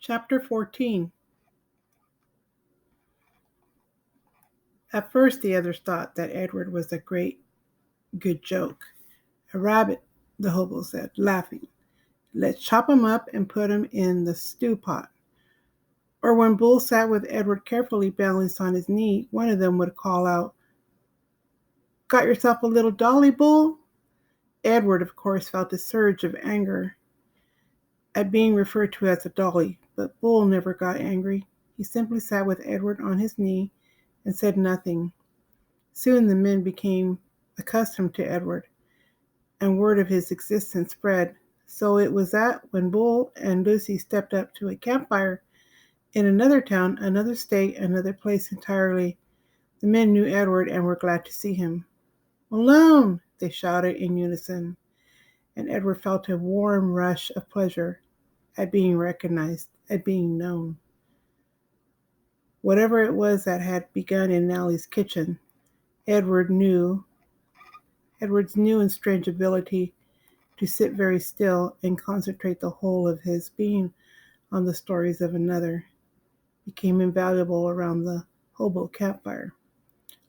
Chapter 14. At first the others thought that Edward was a great good joke. A rabbit, the hobo said, laughing. Let's chop him up and put him in the stew pot. Or when Bull sat with Edward carefully balanced on his knee, one of them would call out, Got yourself a little dolly, Bull? Edward, of course, felt a surge of anger at being referred to as a dolly, but Bull never got angry. He simply sat with Edward on his knee and said nothing. Soon the men became accustomed to Edward, and word of his existence spread. So it was that when Bull and Lucy stepped up to a campfire in another town, another state, another place entirely, the men knew Edward and were glad to see him. Malone! They shouted in unison, and Edward felt a warm rush of pleasure at being recognized, at being known. Whatever it was that had begun in Nellie's kitchen, Edward's new and strange ability to sit very still and concentrate the whole of his being on the stories of another became invaluable around the hobo campfire.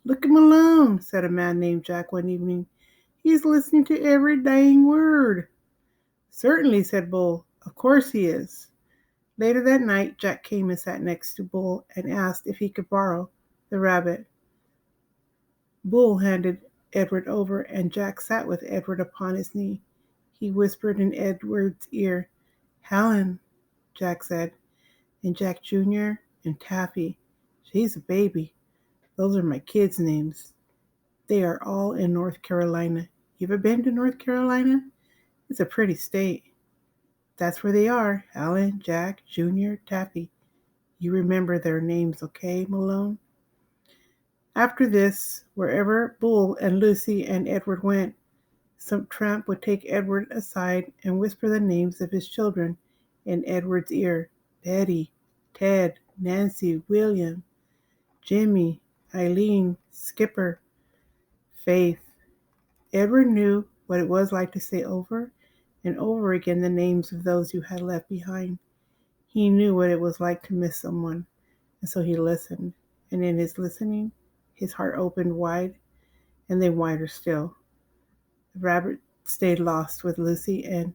Look at Malone, said a man named Jack one evening. He's listening to every dang word. Certainly, said Bull. Of course he is. Later that night, Jack came and sat next to Bull and asked if he could borrow the rabbit. Bull handed Edward over, and Jack sat with Edward upon his knee. He whispered in Edward's ear, Helen, Jack said, and Jack Jr. and Taffy. She's a baby. Those are my kids' names. They are all in North Carolina. You ever been to North Carolina? It's a pretty state. That's where they are, Helen, Jack, Jr., Taffy. You remember their names, okay, Malone? After this, wherever Bull and Lucy and Edward went, some tramp would take Edward aside and whisper the names of his children in Edward's ear. Betty, Ted, Nancy, William, Jimmy, Eileen, Skipper, Faith. Edward knew what it was like to say over and over again the names of those you had left behind. He knew what it was like to miss someone, and so he listened. And in his listening, his heart opened wide, and then wider still. The rabbit stayed lost with Lucy and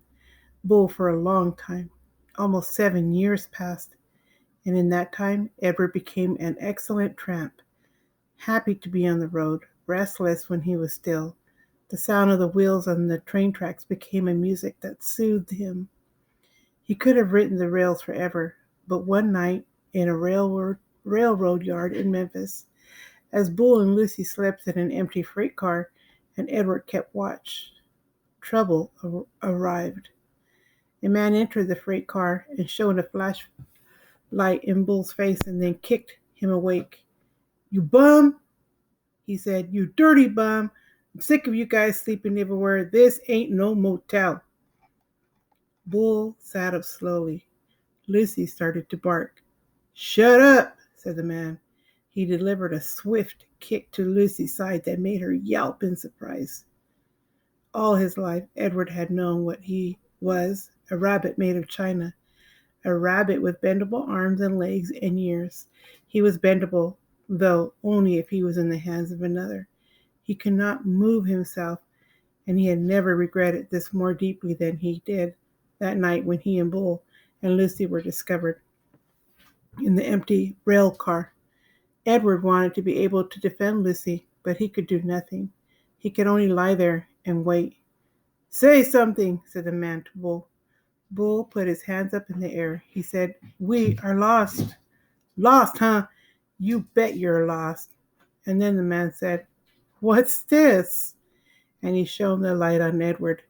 Bull for a long time. Almost 7 years passed, and in that time, Edward became an excellent tramp, happy to be on the road, restless when he was still. The sound of the wheels on the train tracks became a music that soothed him. He could have ridden the rails forever, but one night in a railroad yard in Memphis, as Bull and Lucy slept in an empty freight car and Edward kept watch, trouble arrived. A man entered the freight car and shone a flashlight in Bull's face and then kicked him awake. You bum, he said, you dirty bum. I'm sick of you guys sleeping everywhere. This ain't no motel. Bull sat up slowly. Lucy started to bark. Shut up, said the man. He delivered a swift kick to Lucy's side that made her yelp in surprise. All his life, Edward had known what he was, a rabbit made of china, a rabbit with bendable arms and legs and ears. He was bendable, though only if he was in the hands of another. He could not move himself, and he had never regretted this more deeply than he did that night when he and Bull and Lucy were discovered in the empty rail car. Edward wanted to be able to defend Lucy, but he could do nothing. He could only lie there and wait. Say something, said the man to Bull. Bull put his hands up in the air. He said, We are lost. Lost, huh? You bet you're lost. And then the man said, What's this? And he shone the light on Edward.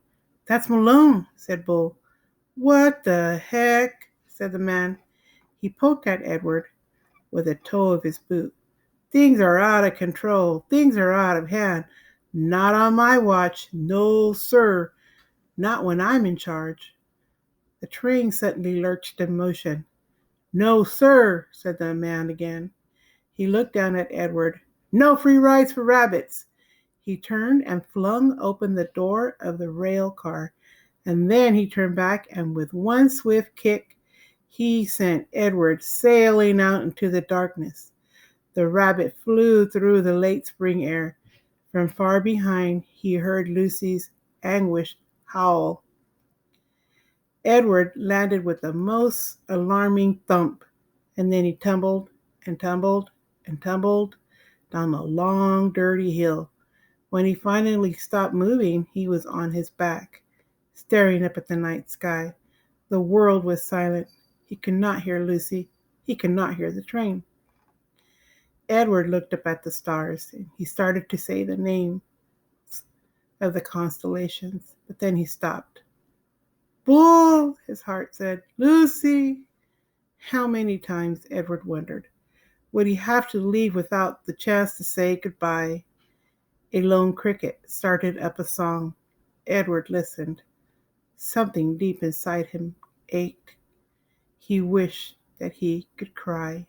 That's Malone, said Bull. What the heck? Said the man. He poked at Edward with a toe of his boot. Things are out of control. Things are out of hand. Not on my watch. No, sir. Not when I'm in charge. The train suddenly lurched in motion. No, sir, said the man again. He looked down at Edward. No free rides for rabbits. He turned and flung open the door of the rail car, and then he turned back and with one swift kick, He sent Edward sailing out into the darkness. The rabbit flew through the late spring air. From far behind, he heard Lucy's anguished howl. Edward landed with the most alarming thump, and then he tumbled and tumbled and tumbled down a long, dirty hill. When he finally stopped moving, he was on his back, staring up at the night sky. The world was silent. He could not hear Lucy. He could not hear the train. Edward looked up at the stars, and he started to say the name of the constellations, but then he stopped. Bull, his heart said. Lucy. How many times, Edward wondered, would he have to leave without the chance to say goodbye? A lone cricket started up a song. Edward listened. Something deep inside him ached. He wished that he could cry.